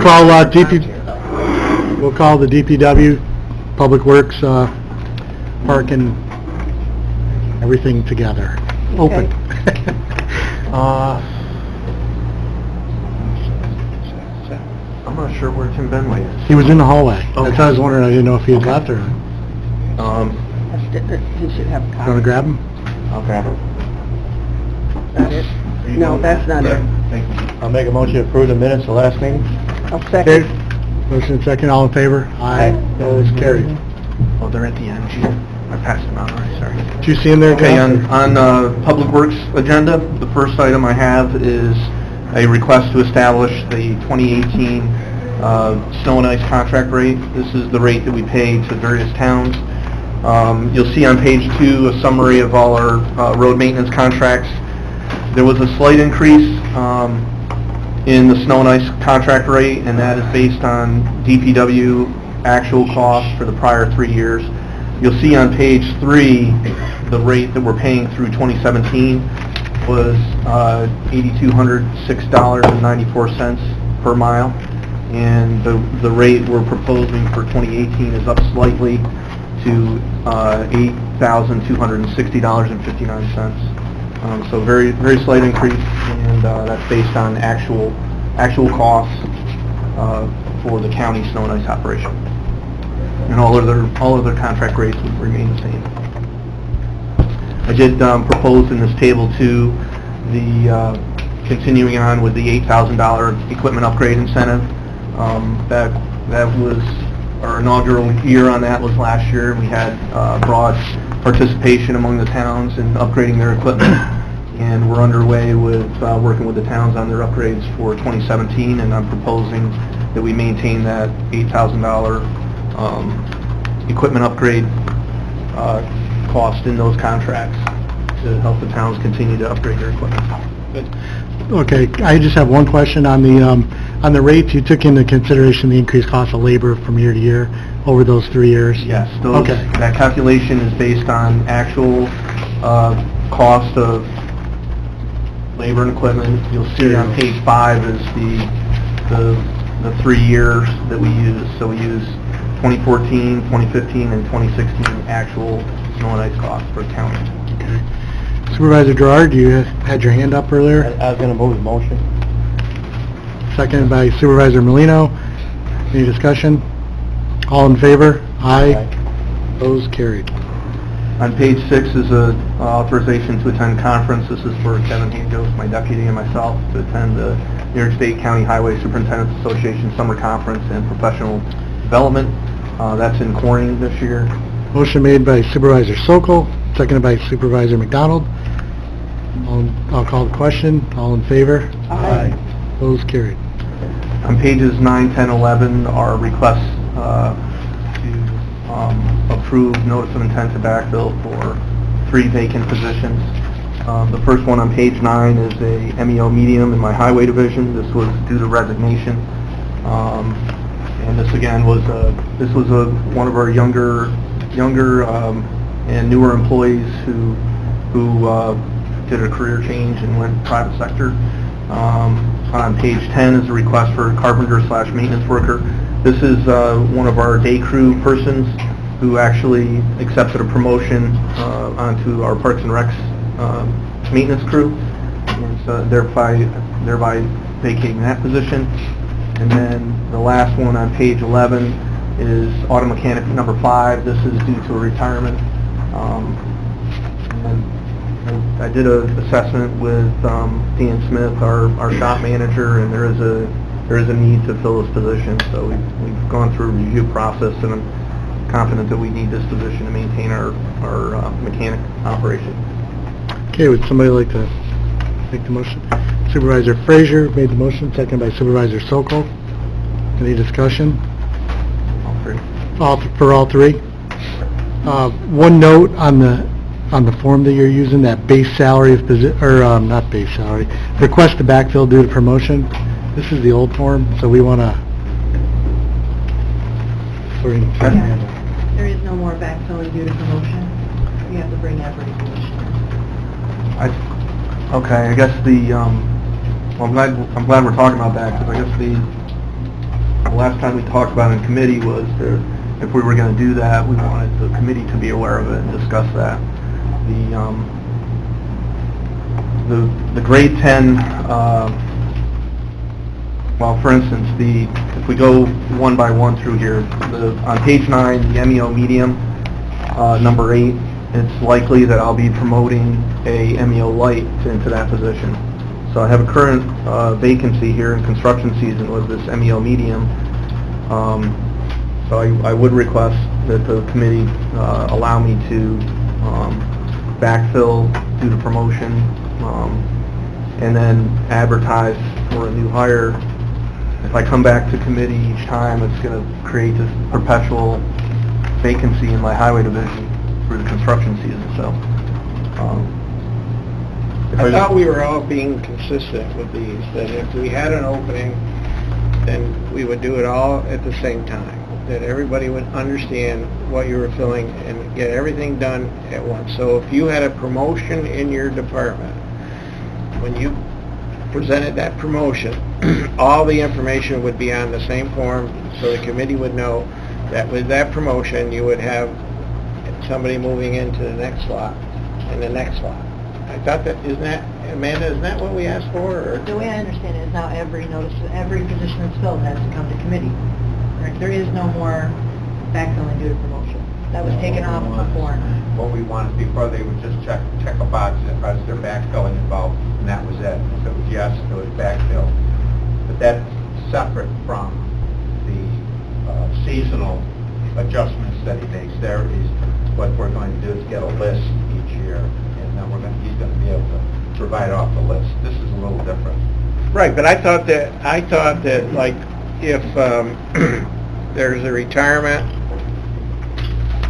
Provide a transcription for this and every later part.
call we'll call the DPW, Public Works, Park and everything together. Open. I'm not sure where Tim Benway is. He was in the hallway. Okay. That's why I was wondering. I didn't know if he had left or. He should have a You copy. want to grab him? I'll grab him. That it? No, that's not it. Thank you. I'll make a motion to approve the minutes of the last meeting. I'll Okay. second. Motion second. All in favor? Aye. Opposed? Carried. Oh, they're at the end, Gene. I passed them out already, sorry. Did you see him there, Okay, John? on Public Works agenda, the first item I have is a request to establish the 2018 snow and ice contract rate. This is the rate that we pay to various towns. You'll see on page 2 a summary of all our road maintenance contracts. There was a slight increase in the snow and ice contract rate, and that is based on DPW actual costs for the prior 3 years. You'll see on page 3 the rate that we're paying through 2017 was $8,206.94 per mile, and the rate we're proposing for 2018 is up slightly to $8,260.59. So very slight increase, and that's based on actual costs for the county snow and ice operation. And all other contract rates would remain the same. I did propose in this table too the continuing on with the $8,000 equipment upgrade incentive. That was our inaugural year on that was last year, and we had broad participation among the towns in upgrading their equipment. And we're underway with working with the towns on their upgrades for 2017, and I'm proposing that we maintain that $8,000 equipment upgrade cost in those contracts to help the towns continue to upgrade their equipment. Okay, I just have one question on the rates. You took into consideration the increased cost of labor from year to year over those 3 years? Yes, Okay. that calculation is based on actual cost of labor and equipment. You'll see on page 5 is the 3 years that we use. So we use 2014, 2015, and 2016 actual snow and ice costs for the county. Okay. Supervisor Gerard, you had your hand up earlier. I was gonna move the motion. Seconded by Supervisor Molino. Any discussion? All in favor? Aye. Opposed? Carried. On page 6 is a authorization to attend conference. This is for Kevin Hangos, my deputy, and myself to attend the New York State County Highway Superintendents Association Summer Conference and Professional Development. That's in Corning this year. Motion made by Supervisor Sokol, seconded by Supervisor McDonald. I'll call the question. All in favor? Aye. Opposed? Carried. On pages 9, 10, 11 are requests to approve notice of intent to backfill for 3 vacant positions. The first one on page 9 is a MEO medium in my highway division. This was due to resignation. And this again was one of our younger and newer employees who did a career change and went private sector. On page 10 is a request for a carpenter/maintenance worker. This is one of our day crew persons who actually accepted a promotion onto our Parks and Recs maintenance crew, and so thereby vacating that position. And then the last one on page 11 is auto mechanic number 5. This is due to a retirement. And I did an assessment with Dan Smith, our shop manager, and there is a need to fill this position. So we've gone through a review process, and I'm confident that we need this position to maintain our mechanic operation. Okay, would somebody like to make the motion? Supervisor Frazier made the motion, seconded by Supervisor Sokol. Any discussion? All three. For all 3? One note on the form that you're using, that base salary of not base salary, request to backfill due to promotion. This is the old form, so we want to... There is no more backfilling due to promotion. You have to bring that for resolution. Okay, I guess well, I'm glad we're talking about that, because I guess the last time we talked about in committee was if we were going to do that, we wanted the committee to be aware of it and discuss that. The grade 10, well, for instance, if we go one by one through here, on page 9, the MEO medium, number 8, it's likely that I'll be promoting a MEO light into that position. So I have a current vacancy here in construction season with this MEO medium. So I would request that the committee allow me to backfill due to promotion, and then advertise for a new hire. If I come back to committee each time, it's going to create this perpetual vacancy in my highway division for the construction season. So I thought we were all being consistent with these, that if we had an opening, then we would do it all at the same time, that everybody would understand what you were filling and get everything done at once. So if you had a promotion in your department, when you presented that promotion, all the information would be on the same form, so the committee would know that with that promotion, you would have somebody moving into the next slot and the next slot. I thought that, Amanda, isn't that what we asked for? Or? The way I understand it is now every position that's filled has to come to committee. Correct? There is no more backfilling due to promotion. That was taken off before. What we wanted before, they would just check a box as their backfilling involved, and that was it. So it was yes, it was backfill. But that's separate from the seasonal adjustments that he makes. There is what we're going to do is get a list each year, and then he's going to be able to provide off the list. This is a little different. Right, but I thought that like if there's a retirement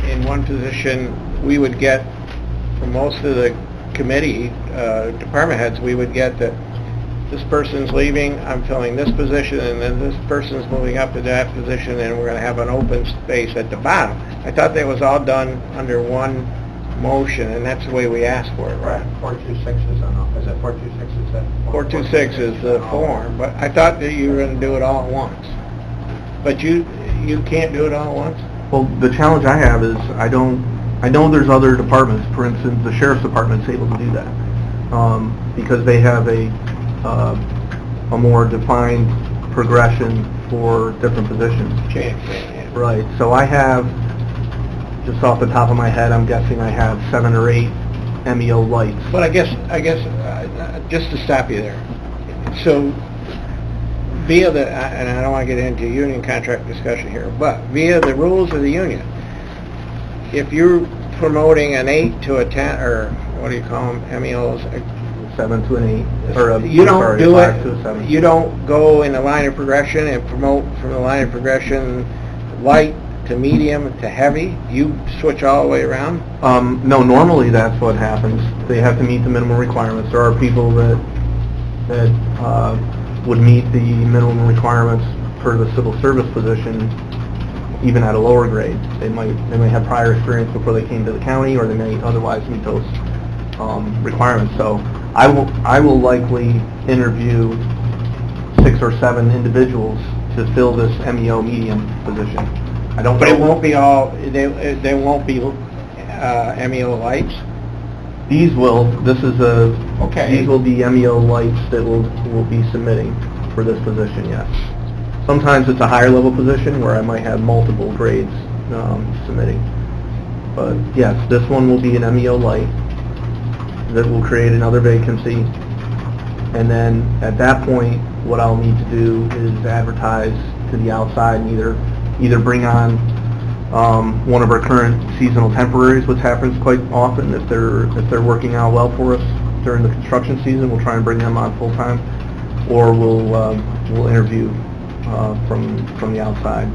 in one position, we would get, from most of the committee department heads, we would get that this person's leaving, I'm filling this position, and then this person's moving up to that position, and we're going to have an open space at the bottom. I thought that was all done under one motion, and that's the way we asked for it, right? 426 is on, is it 426 is that? 426 is the form, but I thought that you were going to do it all at once. But you can't do it all at once? Well, the challenge I have is I know there's other departments. For instance, the sheriff's department's able to do that because they have a more defined progression for different positions. Right. So I have, just off the top of my head, I'm guessing I have 7 or 8 MEO lights. But I guess just to stop you there. So via the, and I don't want to get into union contract discussion here, but via the rules of the union, if you're promoting an 8 to a 10, or what do you call them, MEOs? 7 to an 8, or you don't sorry, do 5 it. to a 7. You don't go in the line of progression and promote from the line of progression light to medium to heavy. You switch all the way around. No, normally that's what happens. They have to meet the minimum requirements. There are people that would meet the minimum requirements for the civil service position, even at a lower grade. They might have prior experience before they came to the county, or they may otherwise meet those requirements. So I will likely interview 6 or 7 individuals to fill this MEO medium position. I don't. But know. it won't be all. They won't be MEO lights. These will. This is a. Okay. These will be MEO lights that will be submitting for this position. Yes. Sometimes it's a higher level position where I might have multiple grades submitting. But yes, this one will be an MEO light that will create another vacancy. And then at that point, what I'll need to do is advertise to the outside and either bring on one of our current seasonal temporaries, which happens quite often if they're working out well for us during the construction season. We'll try and bring them on full time, or we'll interview from the outside.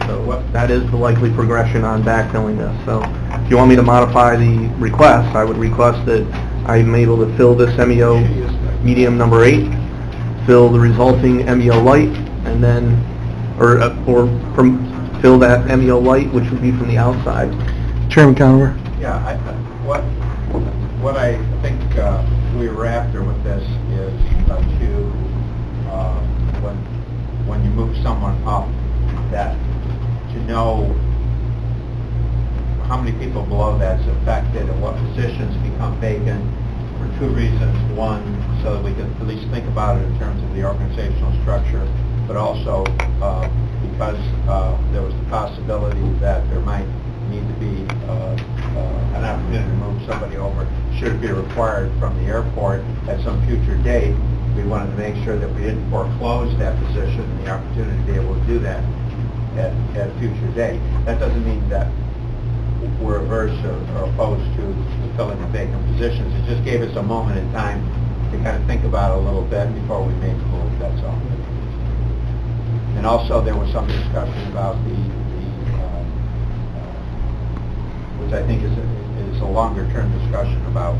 So that is the likely progression on backfilling this. So if you want me to modify the request, I would request that I'm able to fill this MEO medium number 8, fill the resulting MEO light, and then fill that MEO light, which would be from the outside. Chairman Conover? Yeah, what I think we were after with this is to, when when you move someone up, that to know how many people below that's affected and what positions become vacant for two reasons. One, so that we can at least think about it in terms of the organizational structure, but also because there was the possibility that there might need to be an opportunity to move somebody over, should it be required from the airport at some future date. We wanted to make sure that we didn't foreclose that position and the opportunity to be able to do that at a future date. That doesn't mean that we're averse or opposed to filling the vacant positions. It just gave us a moment in time to kind of think about it a little bit before we made the move, that's all. And also there was some discussion about which I think is a longer-term discussion about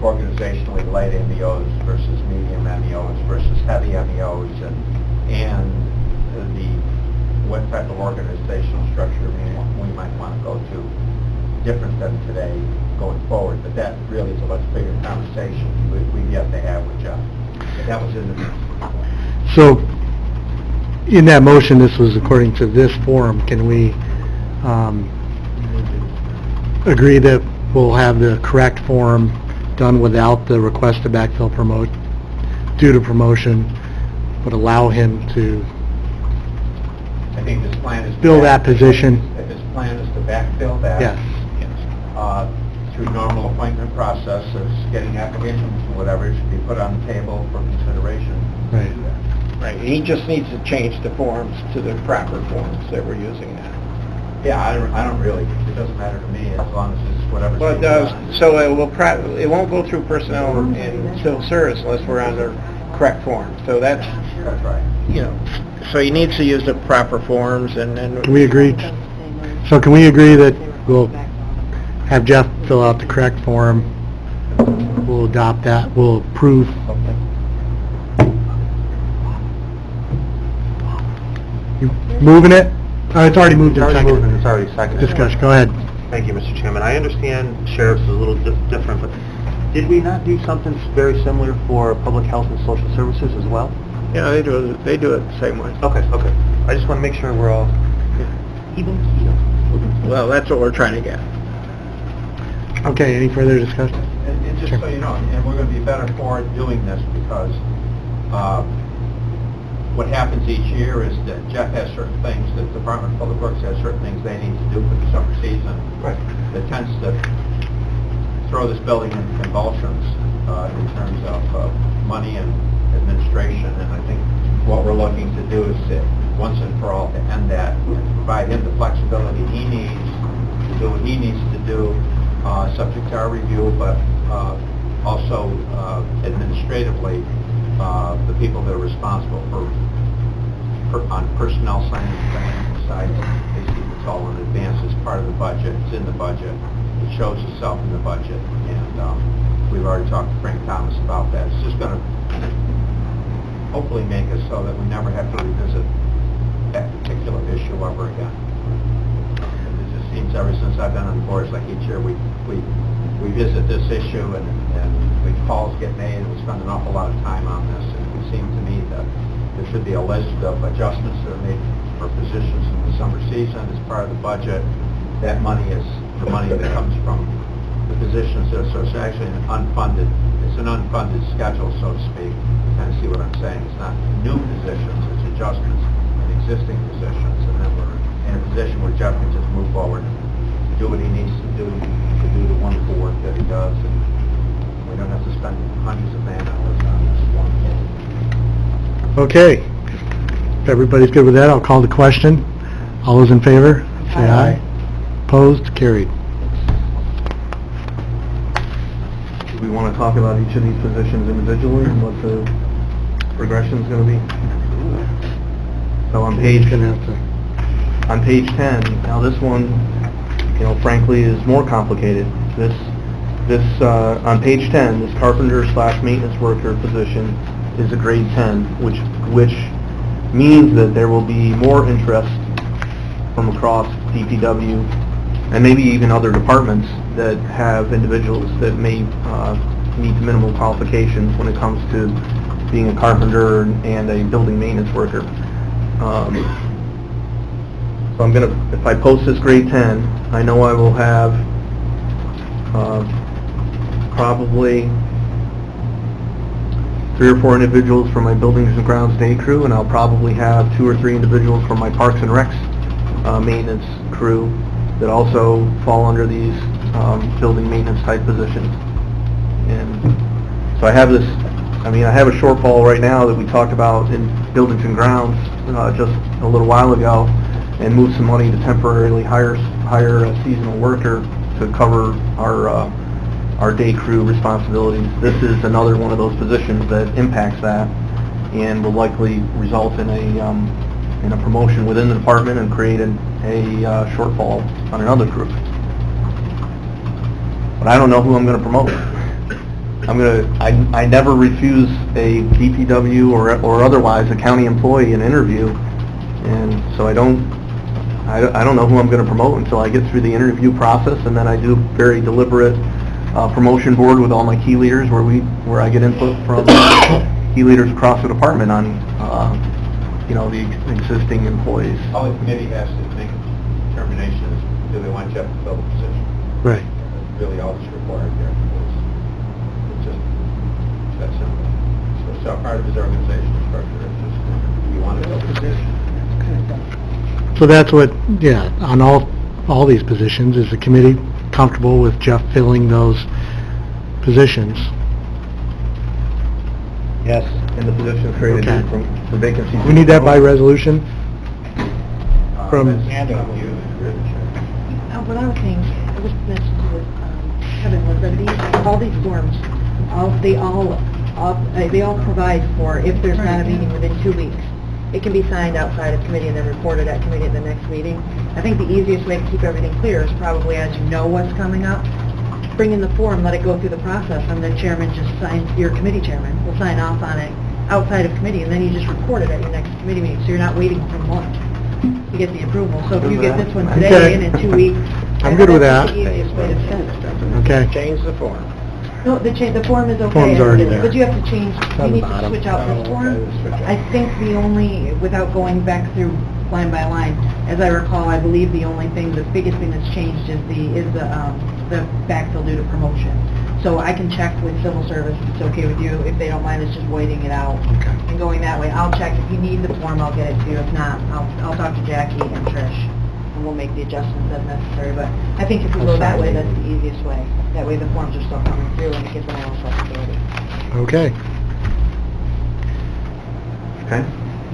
organizationally light MEOs versus medium MEOs versus heavy MEOs, and what type of organizational structure we might want to go to, different than today going forward. But that really is a much bigger conversation we've yet to have with Jeff. But that was in the mix. So, in that motion, this was according to this form, can we agree that we'll have the correct form done without the request to backfill due to promotion, but allow him to I think this plan is... fill that position? If his plan is to backfill that... Yes. Through normal appointment process of getting applications and whatever, it should be put on the table for consideration. Right. Right, he just needs to change the forms to the proper forms that we're using now. Yeah, I don't really, it doesn't matter to me as long as it's whatever... Well, it does, so it won't go through personnel and civil service unless we're on the correct form. So that's, That's right. you know, so he needs to use the proper forms and then... Can we agree? So can we agree that we'll have Jeff fill out the correct form, we'll adopt that, we'll approve? You moving it? It's already moved to second. It's already seconded. Discussion, go ahead. Thank you, Mr. Chairman. I understand sheriff's is a little different, but did we not do something very similar for public health and social services as well? Yeah, they do it the same way. Okay. I just want to make sure we're all even keel. Well, that's what we're trying to get. Okay, any further discussion? And just so you know, and we're going to be better for doing this because what happens each year is that Jeff has certain things, the Department of Public Works has certain things they need to do for the summer season. Right. That tends to throw this building into convulsions in terms of money and administration. And I think what we're looking to do is to, once and for all, to end that and to provide him the flexibility he needs to do what he needs to do, subject to our review, but also administratively, the people that are responsible on personnel side and financial side, basically it's all in advance as part of the budget. It's in the budget. It shows itself in the budget, and we've already talked to Frank Thomas about that. It's just going to hopefully make it so that we never have to revisit that particular issue ever again. It just seems ever since I've been on the board, it's like each year we visit this issue and calls get made, and we spend an awful lot of time on this. And it would seem to me that there should be a list of adjustments that are made for positions in the summer season as part of the budget. That money is the money that comes from the positions that are actually an unfunded. It's an unfunded schedule, so to speak. You kind of see what I'm saying. It's not new positions, it's adjustments in existing positions, and then we're in a position where Jeff can just move forward, do what he needs to do the wonderful work that he does, and we don't have to spend hundreds of man hours on this one thing. Okay. If everybody's good with that, I'll call the question. All those in favor, say aye. Opposed, carried. Do we want to talk about each of these positions individually and what the progression is going to be? So on page 10, now this one, you know, frankly, is more complicated. This on page 10, this carpenter/maintenance worker position is a grade 10, which means that there will be more interest from across DPW and maybe even other departments that have individuals that may meet the minimal qualifications when it comes to being a carpenter and a building maintenance worker. So I'm gonna, if I post this grade 10, I know I will have probably 3 or 4 individuals from my buildings and grounds day crew, and I'll probably have 2 or 3 individuals from my parks and recs maintenance crew that also fall under these building maintenance type positions. And so I have this, I have a shortfall right now that we talked about in buildings and grounds just a little while ago, and moved some money to temporarily hire a seasonal worker to cover our day crew responsibilities. This is another one of those positions that impacts that, and will likely result in a promotion within the department and create a shortfall on another crew. But I don't know who I'm going to promote. I never refuse a DPW or otherwise a county employee an interview, and so I don't know who I'm going to promote until I get through the interview process, and then I do very deliberate promotion board with all my key leaders where I get input from key leaders across the department on the existing employees. All the committee has to make a determination is, do they want Jeff to fill the position? Right. That's really all that's required there. It's just that simple. So part of his organizational structure is just, we want to fill the position. So that's what, on all these positions, is the committee comfortable with Jeff filling those positions? Yes. And the position created Okay. from vacancies. We need that by resolution? From- What I was saying, I was mentioning with Kevin, was that all these forms, they all provide for if there's not a meeting within 2 weeks. It can be signed outside of committee and then reported at committee at the next meeting. I think the easiest way to keep everything clear is probably as you know what's coming up, bring in the form, let it go through the process, and the chairman just signs, your committee chairman will sign off on it outside of committee, and then you just report it at your next committee meeting, so you're not waiting for a month to get the approval. So if you get this one today Okay. and in 2 weeks... I'm good with that's that. the easiest way to send it. Okay. Change the form. No, the form is okay. Form's already there. But you have to change, on you the need to bottom. switch out this form. I think the only, without going back through line by line, as I recall, I believe the only thing, the biggest thing that's changed is the backfill due to promotion. So I can check with civil service if it's okay with you. If they don't mind, it's just waiting it out Okay. and going that way. I'll check. If you need the form, I'll get it to you. If not, I'll talk to Jackie and Trish, and we'll make the adjustments as necessary. But I think if we go that way, that's the easiest way. That way the forms are still coming through and it gives them a little flexibility. Okay. Okay.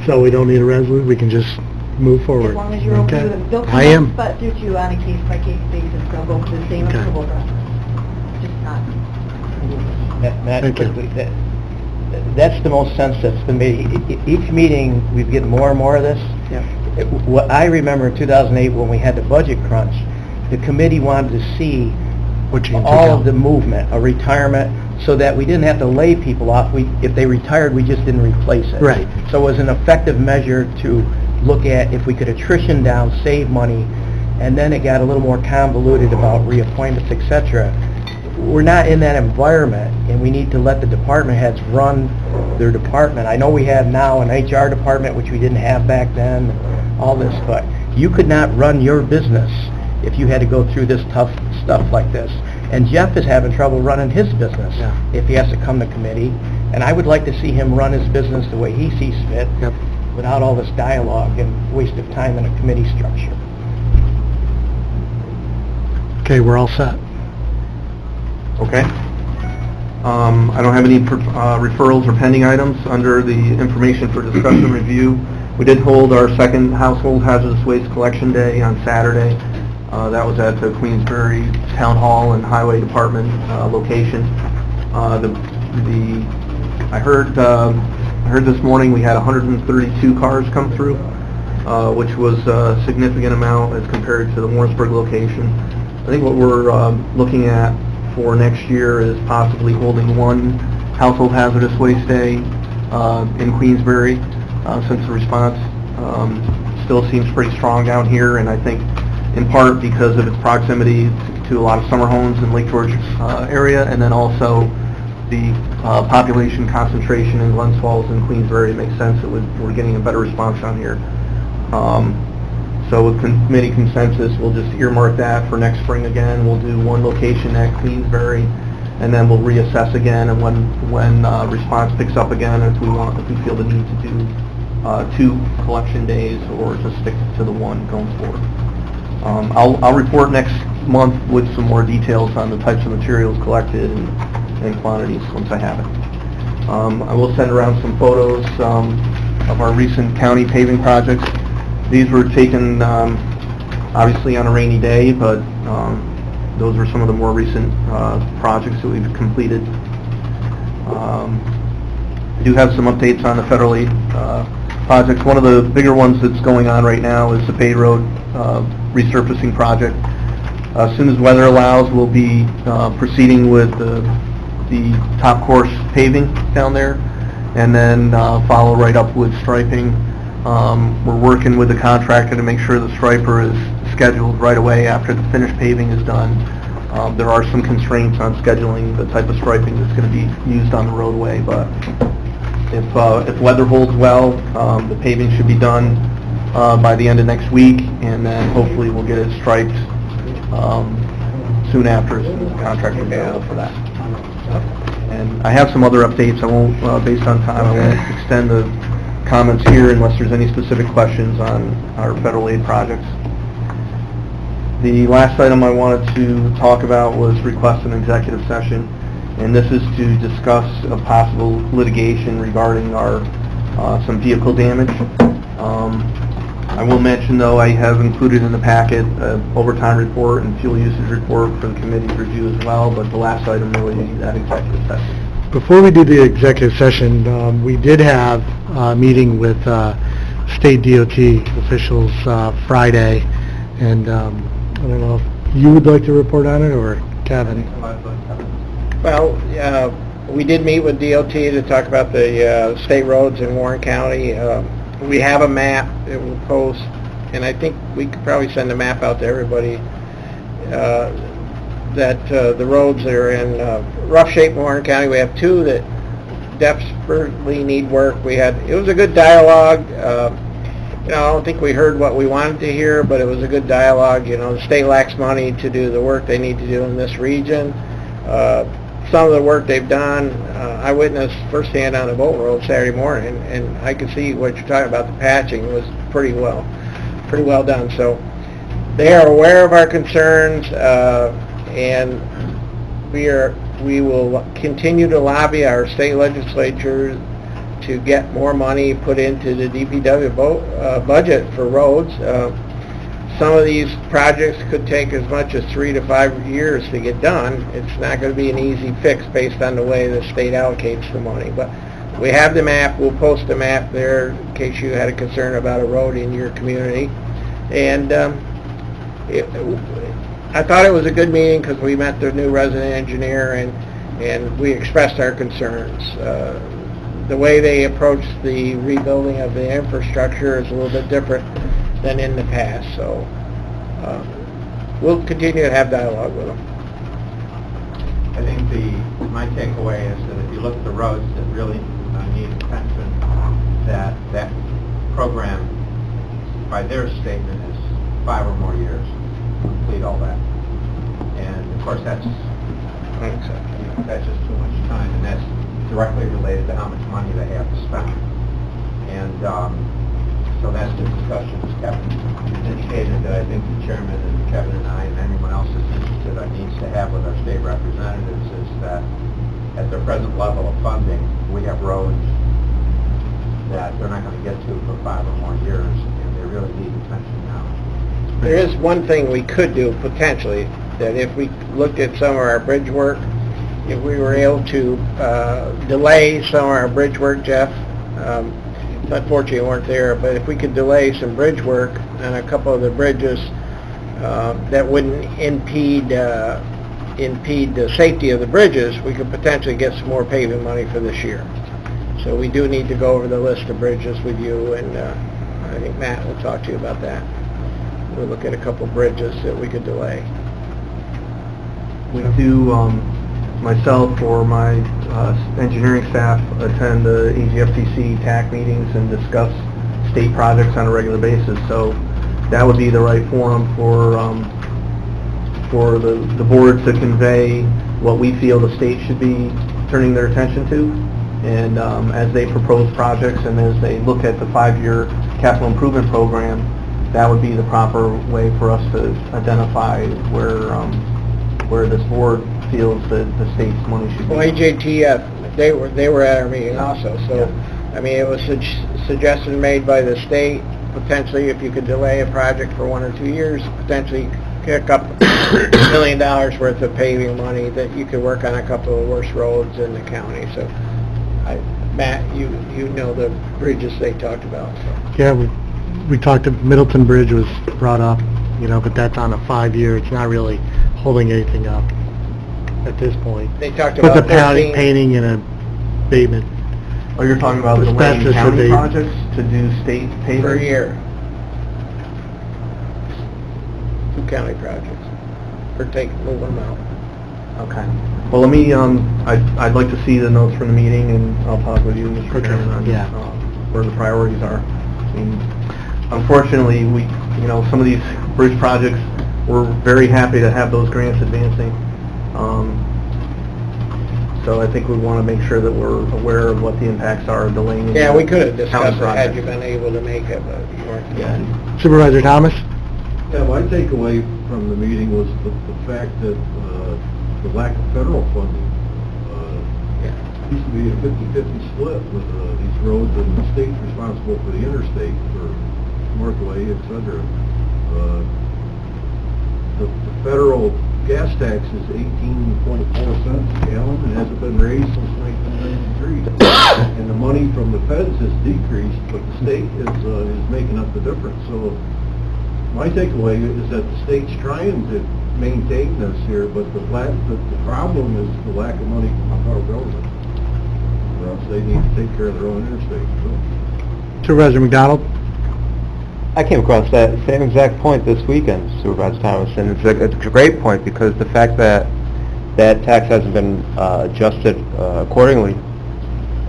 So we don't need a resolution, we can just move forward? As long as you're okay with it. They'll I am. But due to on a case-by-case basis, they'll go through the same Okay. approval process. Just not... Matt, Thank you. quickly, that's the most sense that's been made. Each meeting, we've getting more and more of this. Yeah. What I remember in 2008, when we had the budget crunch, the committee wanted to see What you can take all out. of the movement, a retirement, so that we didn't have to lay people off. If they retired, we just didn't replace it. Right. So it was an effective measure to look at if we could attrition down, save money, and then it got a little more convoluted about reappointments, etc. We're not in that environment, and we need to let the department heads run their department. I know we have now an HR department, which we didn't have back then, all this, but you could not run your business if you had to go through this tough stuff like this. And Jeff is having trouble running his business Yeah. if he has to come to committee, and I would like to see him run his business the way he sees fit, Yep. without all this dialogue and waste of time in a committee structure. Okay, we're all set. Okay. I don't have any referrals or pending items under the information for discussion review. We did hold our second household hazardous waste collection day on Saturday. That was at the Queensbury Town Hall and Highway Department location. I heard this morning we had 132 cars come through, which was a significant amount as compared to the Warrensburg location. I think what we're looking at for next year is possibly holding one household hazardous waste day in Queensbury, since the response still seems pretty strong down here, and I think in part because of its proximity to a lot of summer homes in Lake George area, and then also the population concentration in Glens Falls and Queensbury, it makes sense that we're getting a better response down here. So with committee consensus, we'll just earmark that for next spring again. We'll do one location at Queensbury, and then we'll reassess again, and when response picks up again, if we feel the need to do 2 collection days or just stick to the one going forward. I'll report next month with some more details on the types of materials collected and quantities once I have it. I will send around some photos of our recent county paving projects. These were taken obviously on a rainy day, but those are some of the more recent projects that we've completed. I do have some updates on the federal aid projects. One of the bigger ones that's going on right now is the Bay Road resurfacing project. As soon as weather allows, we'll be proceeding with the top course paving down there, and then follow right up with striping. We're working with the contractor to make sure the striper is scheduled right away after the finished paving is done. There are some constraints on scheduling the type of striping that's going to be used on the roadway, but if weather holds well, the paving should be done by the end of next week, and then hopefully we'll get it striped soon after, as soon as the contractor is available for that. And I have some other updates. I won't, based on time, I won't extend the comments here unless there's any specific questions on our federal aid projects. The last item I wanted to talk about was request an executive session, and this is to discuss a possible litigation regarding our some vehicle damage. I will mention, though, I have included in the packet an overtime report and fuel usage report for the committee's review as well, but the last item really is that executive session. Before we do the executive session, we did have a meeting with state DOT officials Friday, and I don't know if you would like to report on it, or Kevin? Well, we did meet with DOT to talk about the state roads in Warren County. We have a map that we'll post, and I think we could probably send a map out to everybody that the roads that are in rough shape in Warren County. We have 2 that desperately need work. It was a good dialogue. I don't think we heard what we wanted to hear, but it was a good dialogue. The state lacks money to do the work they need to do in this region. Some of the work they've done, I witnessed firsthand on the boat road Saturday morning, and I could see what you're talking about. The patching was pretty well done. So they are aware of our concerns, and we will continue to lobby our state legislature to get more money put into the DPW budget for roads. Some of these projects could take as much as 3 to 5 years to get done. It's not going to be an easy fix based on the way the state allocates the money. But we have the map. We'll post the map there in case you had a concern about a road in your community. And I thought it was a good meeting because we met the new resident engineer, and we expressed our concerns. The way they approached the rebuilding of the infrastructure is a little bit different than in the past, so we'll continue to have dialogue with them. I think my takeaway is that if you look at the roads that really need attention, that program, by their statement, is 5 or more years to complete all that. And of course, that's just too much time, and that's directly related to how much money they have to spend. And so that's the discussion, as Kevin indicated, that I think the chairman and Kevin and I and anyone else that's interested needs to have with our state representatives, is that at their present level of funding, we have roads that they're not going to get to for 5 or more years, and they really need attention now. There is one thing we could do potentially, that if we looked at some of our bridge work, if we were able to delay some of our bridge work, Jeff, unfortunately you weren't there, but if we could delay some bridge work on a couple of the bridges that wouldn't impede the safety of the bridges, we could potentially get some more paving money for this year. So we do need to go over the list of bridges with you, and I think Matt will talk to you about that. We'll look at a couple bridges that we could delay. We do, myself or my engineering staff attend the AGFTC TAC meetings and discuss state projects on a regular basis. So that would be the right forum for the board to convey what we feel the state should be turning their attention to. And as they propose projects and as they look at the 5-year capital improvement program, that would be the proper way for us to identify where this board feels that the state's money should be. Well, AJTF, they were at our meeting also, so, I mean, it was a suggestion made by the state, potentially if you could delay a project for 1 or 2 years, potentially kick up $1 million worth of paving money, that you could work on a couple of worst roads in the county, so, Matt, you know the bridges they talked about, so. Yeah, we talked, Middleton Bridge was brought up, you know, but that's on a 5-year, it's not really holding anything up at this point. They talked But about the 13 painting and a pavement. Oh, you're talking about the Asbestos Lane County abate- projects to do state paving? per year. 2 county projects, moving them out. Okay. Well, let me, I'd like to see the notes from the meeting, and I'll talk with you, Mr. Okay, Chairman, on yeah. where the priorities are. I mean, unfortunately, some of these bridge projects, we're very happy to have those grants advancing. So I think we want to make sure that we're aware of what the impacts are of delaying. Yeah, we could have discussed county it had you projects. been able to make it, but you weren't. Yeah. Supervisor Thomas? Yeah, my takeaway from the meeting was the fact that the lack of federal funding. Used to be a 50-50 split with these roads, and the state's responsible for the interstate, for Northway, et cetera. The federal gas tax is 18.4 cents a gallon, and hasn't been raised since 1993. And the money from the feds has decreased, but the state is making up the difference. So my takeaway is that the state's trying to maintain this here, but the problem is the lack of money from the federal government. Or else they need to take care of their own interstate. So. Supervisor McDonald? I came across that same exact point this weekend, Supervisor Thomas, and it's a great point because the fact that that tax hasn't been adjusted accordingly,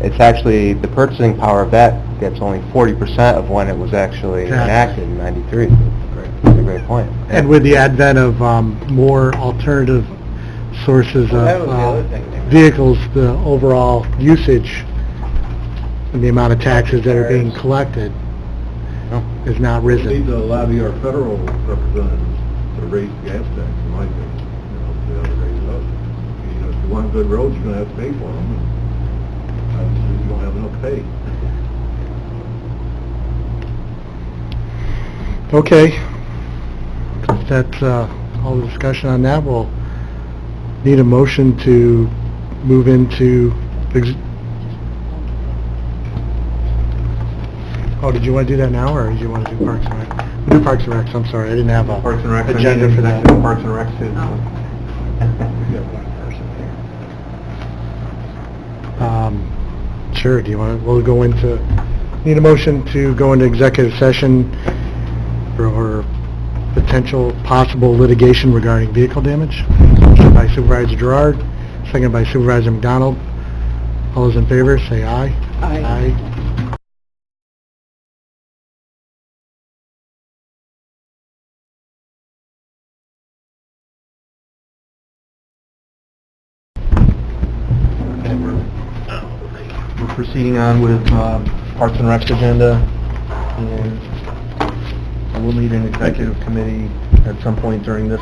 it's actually, the purchasing power of that gets only 40% of when it was actually enacted in '93. It's a great point. And with the advent of more alternative sources Well, that was the of other thing they were- vehicles, the overall usage and the amount of taxes that are being collected has not We need risen. to lobby our federal representatives to raise the gas tax, in my opinion. They ought to raise it up. If you want good roads, you're going to have to pay for them. And obviously, you don't have enough to pay. Okay. If that's all the discussion on that, we'll need a motion to move into... Oh, did you want to do that now, or did you want to do Parks and Rec? We'll do Parks and Rec, I'm sorry, I didn't have a Parks and Rec, agenda for that. Parks and Rec too. We got one person here. Sure, do you want to, we'll go into, need a motion to go into executive session for potential possible litigation regarding vehicle damage. Motion by Supervisor Gerard, second by Supervisor McDonald. All those in favor, say aye. Aye. We're proceeding on with Parks and Rec's agenda, and we'll need an executive committee at some point during this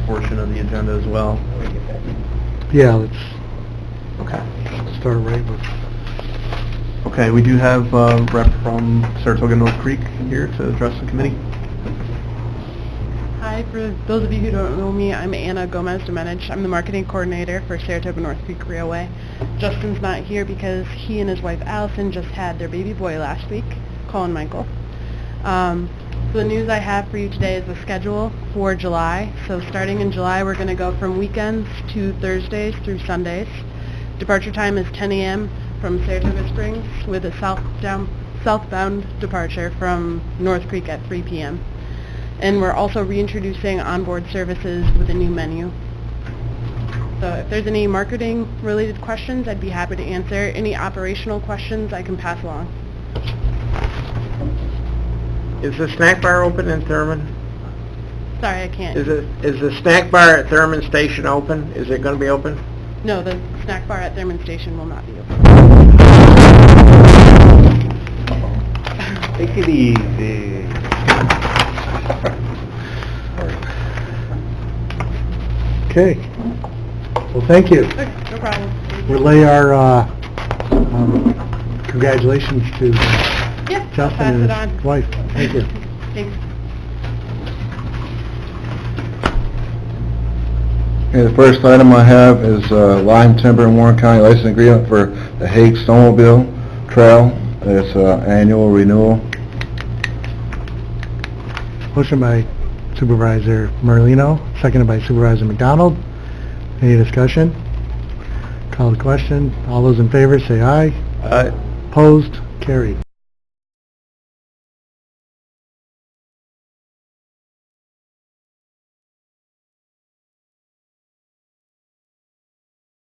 portion of the agenda as well. Yeah, let's Okay. start right with... Okay, we do have a rep from Saratoga North Creek here to address the committee. Hi, for those of you who don't know me, I'm Anna Gomez-Domenech. I'm the marketing coordinator for Saratoga North Creek Railway. Justin's not here because he and his wife Allison just had their baby boy last week, Colin Michael. So the news I have for you today is the schedule for July. So starting in July, we're going to go from weekends to Thursdays through Sundays. Departure time is 10 a.m. from Saratoga Springs with a southbound departure from North Creek at 3 p.m. And we're also reintroducing onboard services with a new menu. So if there's any marketing-related questions, I'd be happy to answer. Any operational questions, I can pass along. Is the snack bar open in Thurman? Sorry, I can't. Is the snack bar at Thurman Station open? Is it going to be open? No, the snack bar at Thurman Station will not be open. Take it easy. Okay. Well, thank you. Okay, no problem. Relay our congratulations to Yeah, I'll Justin pass and it his on. wife. Thank you. Thanks. Okay, the first item I have is Lime Timber and Warren County license agreement for the Hague Snowmobile Trail. It's annual renewal. Motion by Supervisor Merlino, seconded by Supervisor McDonald. Any discussion? Call the question. All those in favor say aye. Aye. Opposed? Carried.